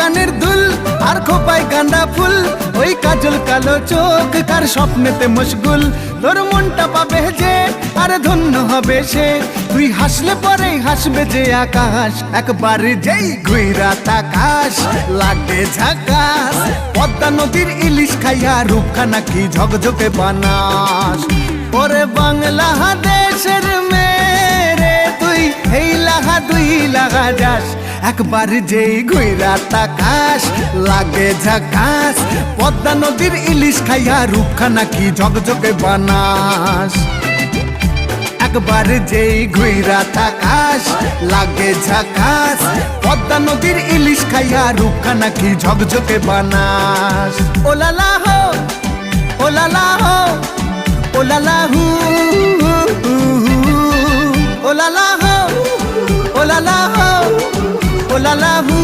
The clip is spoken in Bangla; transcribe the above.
কানের দুল আর খোপায় গাঁদা ফুল, ওই কাজল কালো চোখ কার স্বপ্নেতে মশগুল। তোর মনটা পাবে যে আর ধন্য হবে সে, তুই হাসলে পরে হাসবে যে আকাশ। একবার যেই ঘুইরা তাকাশ লাগে ঝাকাস, পদ্মা নদীর ইলিশ খাইয়া রূপখানা কি ঝকঝকে বানাস। ওরে বাংলাদেশের মেরে তুই এই লাগা দুই লাগা যাস, একবার যেই ঘুইরা তাকাস লাগে ঝাকাস, পদ্মা নদীর ইলিশ খাইয়া রূপখানা কি ঝকঝকে বানাস। একবার যেই ঘুইরা তাকাস লাগে ঝাকাস, পদ্মা নদীর ইলিশ খাইয়া রূপখানা কি ঝকঝকে বানাস। ওলালা হো ওলালা হো ওলালা হু ওলালা হো ওলালা হো ওলালা হু।